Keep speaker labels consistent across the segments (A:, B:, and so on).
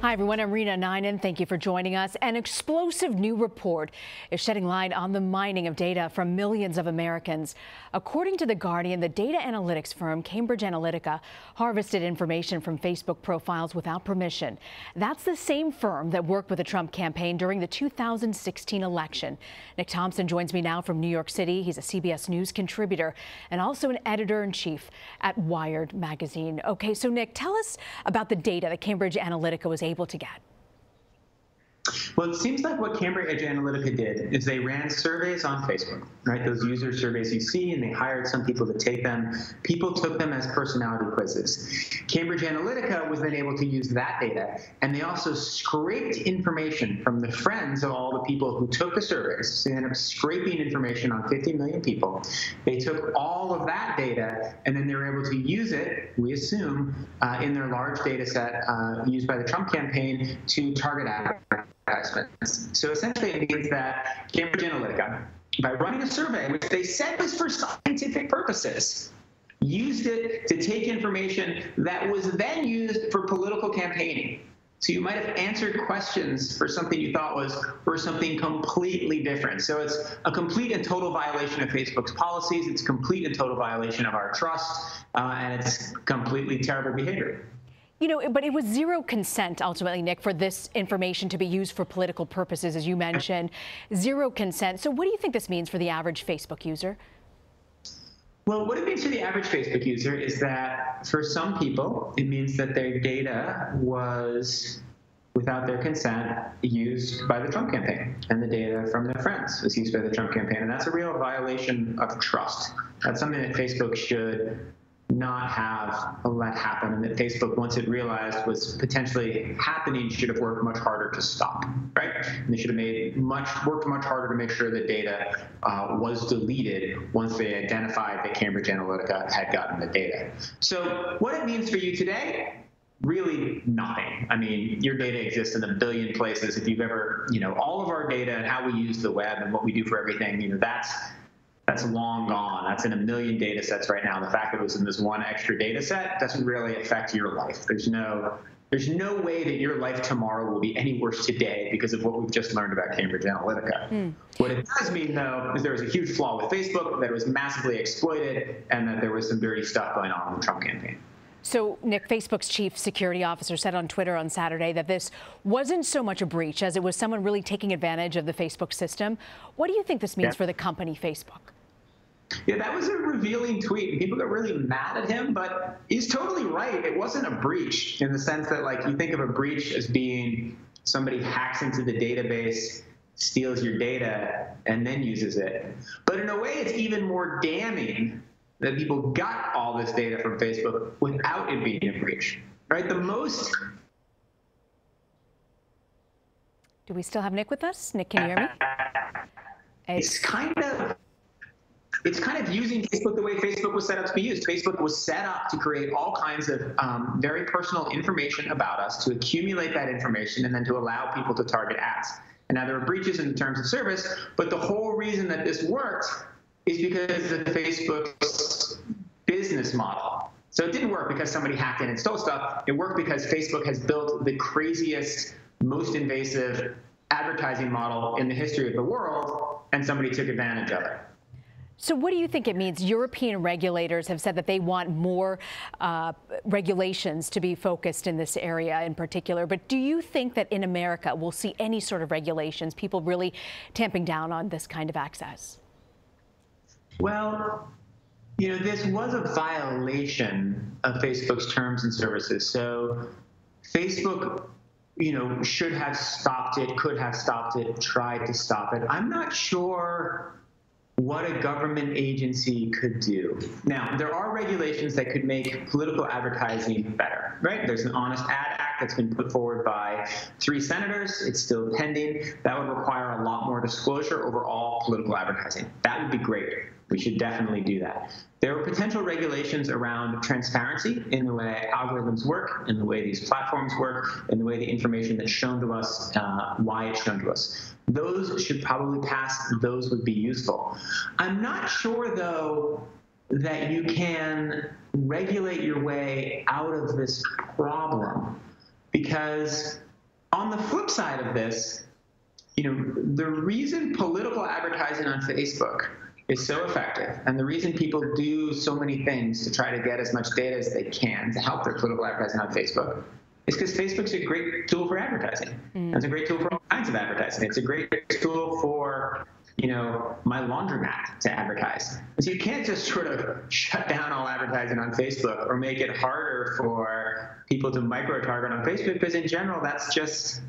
A: Hi, everyone. I'm Rena Ninen. Thank you for joining us. An explosive new report is shedding light on the mining of data from millions of Americans. According to The Guardian, the data analytics firm Cambridge Analytica harvested information from Facebook profiles without permission. That's the same firm that worked with the Trump campaign during the 2016 election. Nick Thompson joins me now from New York City. He's a CBS News contributor and also an editor-in-chief at Wired magazine. Okay, so Nick, tell us about the data that Cambridge Analytica was able to get.
B: Well, it seems like what Cambridge Analytica did is they ran surveys on Facebook, right? Those user surveys you see, and they hired some people to take them. People took them as personality quizzes. Cambridge Analytica was then able to use that data, and they also scraped information from the friends of all the people who took the surveys. So they ended up scraping information on 50 million people. They took all of that data, and then they were able to use it, we assume, in their large data set used by the Trump campaign to target advertisers. So essentially it means that Cambridge Analytica, by running a survey, which they said was for scientific purposes, used it to take information that was then used for political campaigning. So you might have answered questions for something you thought was for something completely different. So it's a complete and total violation of Facebook's policies. It's a complete and total violation of our trust, and it's completely terrible behavior.
A: You know, but it was zero consent, ultimately, Nick, for this information to be used for political purposes, as you mentioned. Zero consent. So what do you think this means for the average Facebook user?
B: Well, what it means for the average Facebook user is that for some people, it means that their data was, without their consent, used by the Trump campaign, and the data from their friends was used by the Trump campaign. And that's a real violation of trust. That's something that Facebook should not have let happen, and that Facebook, once it realized was potentially happening, should have worked much harder to stop, right? And they should have worked much harder to make sure the data was deleted once they identified that Cambridge Analytica had gotten the data. So what it means for you today, really nothing. I mean, your data exists in a billion places. If you've ever, all of our data and how we use the web and what we do for everything, that's long gone. That's in a million data sets right now. The fact that it was in this one extra data set doesn't really affect your life. There's no way that your life tomorrow will be any worse today because of what we've just learned about Cambridge Analytica. What it does mean, though, is there was a huge flaw with Facebook, that it was massively exploited, and that there was some dirty stuff going on in the Trump campaign.
A: So, Nick, Facebook's chief security officer said on Twitter on Saturday that this wasn't so much a breach as it was someone really taking advantage of the Facebook system. What do you think this means for the company Facebook?
B: Yeah, that was a revealing tweet, and people got really mad at him, but he's totally right. It wasn't a breach in the sense that, you think of a breach as being somebody hacks into the database, steals your data, and then uses it. But in a way, it's even more damning that people got all this data from Facebook without it being a breach, right? Do we still have Nick with us? Nick, can you hear me? It's kind of using Facebook the way Facebook was set up to be used. Facebook was set up to create all kinds of very personal information about us, to accumulate that information, and then to allow people to target ads. And now there are breaches in the terms of service, but the whole reason that this worked is because of Facebook's business model. So it didn't work because somebody hacked in and stole stuff. It worked because Facebook has built the craziest, most invasive advertising model in the history of the world, and somebody took advantage of it.
A: So what do you think it means? European regulators have said that they want more regulations to be focused in this area in particular. But do you think that in America we'll see any sort of regulations, people really tamping down on this kind of access?
B: Well, this was a violation of Facebook's terms and services. So Facebook, should have stopped it, could have stopped it, tried to stop it. I'm not sure what a government agency could do. Now, there are regulations that could make political advertising better, right? There's an Honest Ad Act that's been put forward by 3 senators. It's still pending. That would require a lot more disclosure over all political advertising. That would be great. We should definitely do that. There are potential regulations around transparency in the way algorithms work, in the way these platforms work, in the way the information that's shown to us, why it's shown to us. Those should probably pass. Those would be useful. I'm not sure, though, that you can regulate your way out of this problem, because On the flip side of this, the reason political advertising on Facebook is so effective, and the reason people do so many things to try to get as much data as they can to help their political advertising on Facebook, is because Facebook's a great tool for advertising. It's a great tool for all kinds of advertising. It's a great tool for, my laundromat to advertise. And so you can't just sort of shut down all advertising on Facebook or make it harder for people to micro-target on Facebook, because in general, that's just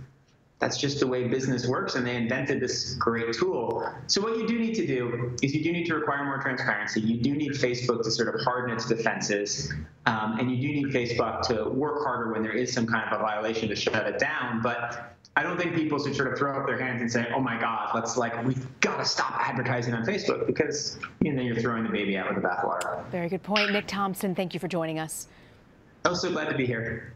B: the way business works, and they invented this great tool. So what you do need to do is you do need to require more transparency. You do need Facebook to sort of harden its defenses, and you do need Facebook to work harder when there is some kind of a violation to shut it down. But I don't think people should sort of throw up their hands and say, oh my God, we've got to stop advertising on Facebook, because then you're throwing the baby out with the bathwater.
A: Very good point. Nick Thompson, thank you for joining us.
B: I'm so glad to be here.